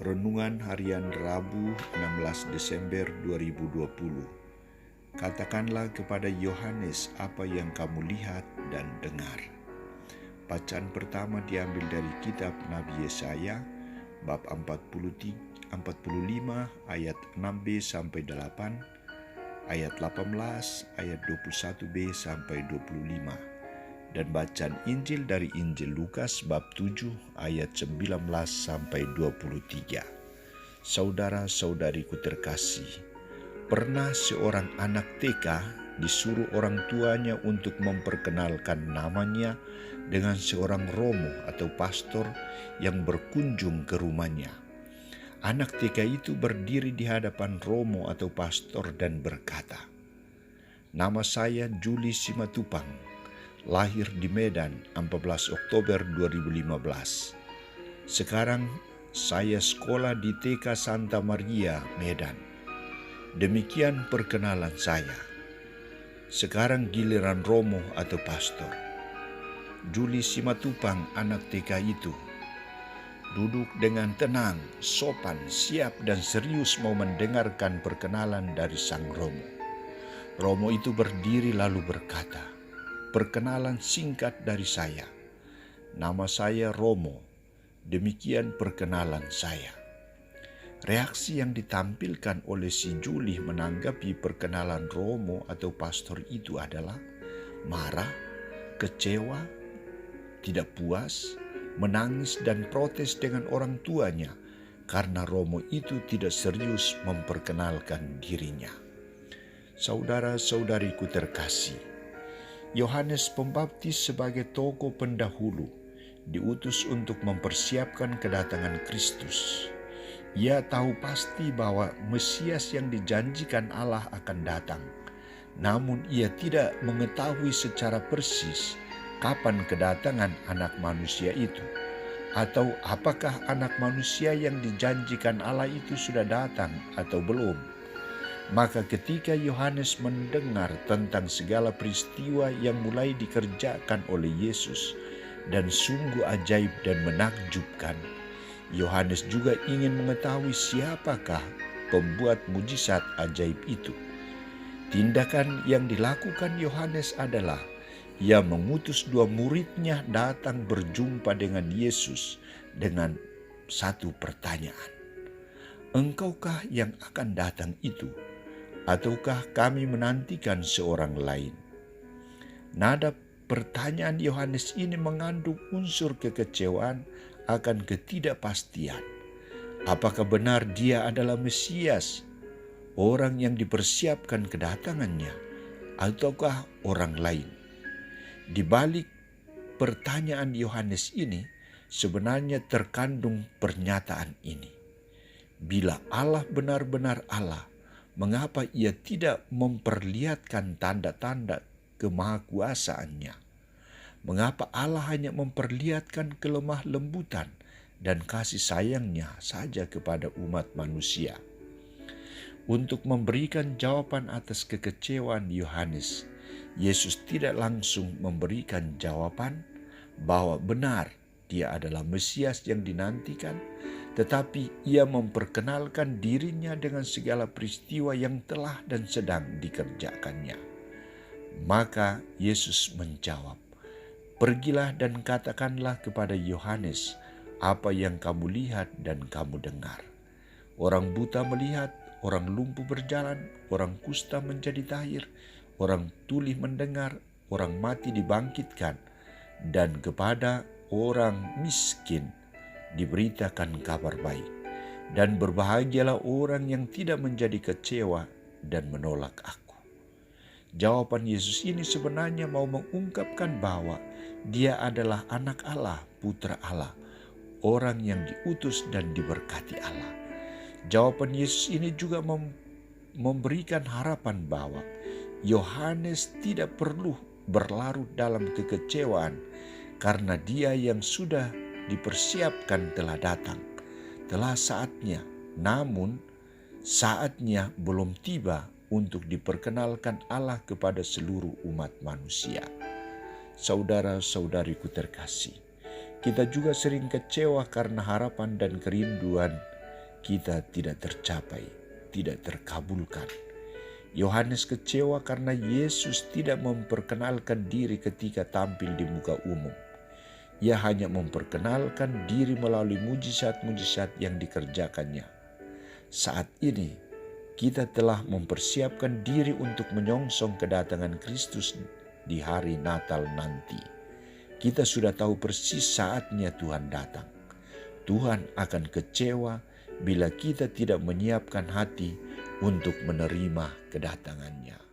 Renungan Harian Rabu 16 Desember 2020. Katakanlah kepada Yohanes apa yang kamu lihat dan dengar. Bacaan pertama diambil dari kitab Nabi Yesaya bab 45 ayat 6b sampai 8, ayat 18, ayat 21b sampai 25. Dan bacaan Injil dari Injil Lukas bab 7 ayat 19 sampai 23. Saudara-saudariku terkasih, pernah seorang anak TK disuruh orang tuanya untuk memperkenalkan namanya dengan seorang romo atau pastor yang berkunjung ke rumahnya. Anak TK itu berdiri di hadapan romo atau pastor dan berkata, "Nama saya Juli Simatupang. Lahir di Medan 14 Oktober 2015. Sekarang saya sekolah di TK Santa Maria, Medan. Demikian perkenalan saya. Sekarang giliran romo atau pastor." Juli Simatupang, anak TK itu, duduk dengan tenang, sopan, siap dan serius mau mendengarkan perkenalan dari sang romo. Romo itu berdiri lalu berkata, "Perkenalan singkat dari saya. Nama saya Romo. Demikian perkenalan saya." Reaksi yang ditampilkan oleh si Juli menanggapi perkenalan Romo atau pastor itu adalah marah, kecewa, tidak puas, menangis dan protes dengan orang tuanya karena Romo itu tidak serius memperkenalkan dirinya. Saudara-saudariku terkasih, Yohanes Pembaptis sebagai tokoh pendahulu diutus untuk mempersiapkan kedatangan Kristus. Ia tahu pasti bahwa Mesias yang dijanjikan Allah akan datang. Namun ia tidak mengetahui secara persis kapan kedatangan anak manusia itu, atau apakah anak manusia yang dijanjikan Allah itu sudah datang atau belum. Maka ketika Yohanes mendengar tentang segala peristiwa yang mulai dikerjakan oleh Yesus dan sungguh ajaib dan menakjubkan, Yohanes juga ingin mengetahui siapakah pembuat mujizat ajaib itu. Tindakan yang dilakukan Yohanes adalah ia mengutus 2 muridnya datang berjumpa dengan Yesus dengan satu pertanyaan. "Engkaukah yang akan datang itu? Ataukah kami menantikan seorang lain?" Nada pertanyaan Yohanes ini mengandung unsur kekecewaan akan ketidakpastian. Apakah benar dia adalah Mesias, orang yang dipersiapkan kedatangannya, ataukah orang lain? Di balik pertanyaan Yohanes ini sebenarnya terkandung pernyataan ini. Bila Allah benar-benar Allah, mengapa ia tidak memperlihatkan tanda-tanda kemahakuasaannya? Mengapa Allah hanya memperlihatkan kelemah lembutan dan kasih sayangnya saja kepada umat manusia? Untuk memberikan jawaban atas kekecewaan Yohanes, Yesus tidak langsung memberikan jawaban bahwa benar dia adalah Mesias yang dinantikan, tetapi ia memperkenalkan dirinya dengan segala peristiwa yang telah dan sedang dikerjakannya. Maka Yesus menjawab, "Pergilah dan katakanlah kepada Yohanes apa yang kamu lihat dan kamu dengar. Orang buta melihat, orang lumpuh berjalan, orang kusta menjadi tahir, orang tuli mendengar, orang mati dibangkitkan, dan kepada orang miskin diberitakan kabar baik. Dan berbahagialah orang yang tidak menjadi kecewa dan menolak aku." Jawaban Yesus ini sebenarnya mau mengungkapkan bahwa dia adalah anak Allah, putra Allah, orang yang diutus dan diberkati Allah. Jawaban Yesus ini juga memberikan harapan bahwa Yohanes tidak perlu berlarut dalam kekecewaan karena dia yang sudah dipersiapkan telah datang. Telah saatnya, namun saatnya belum tiba untuk diperkenalkan Allah kepada seluruh umat manusia. Saudara-saudariku terkasih, kita juga sering kecewa karena harapan dan kerinduan kita tidak tercapai, tidak terkabulkan. Yohanes kecewa karena Yesus tidak memperkenalkan diri ketika tampil di muka umum. Ia hanya memperkenalkan diri melalui mujizat-mujizat yang dikerjakannya. Saat ini, kita telah mempersiapkan diri untuk menyongsong kedatangan Kristus di hari Natal nanti. Kita sudah tahu persis saatnya Tuhan datang. Tuhan akan kecewa bila kita tidak menyiapkan hati untuk menerima kedatangannya.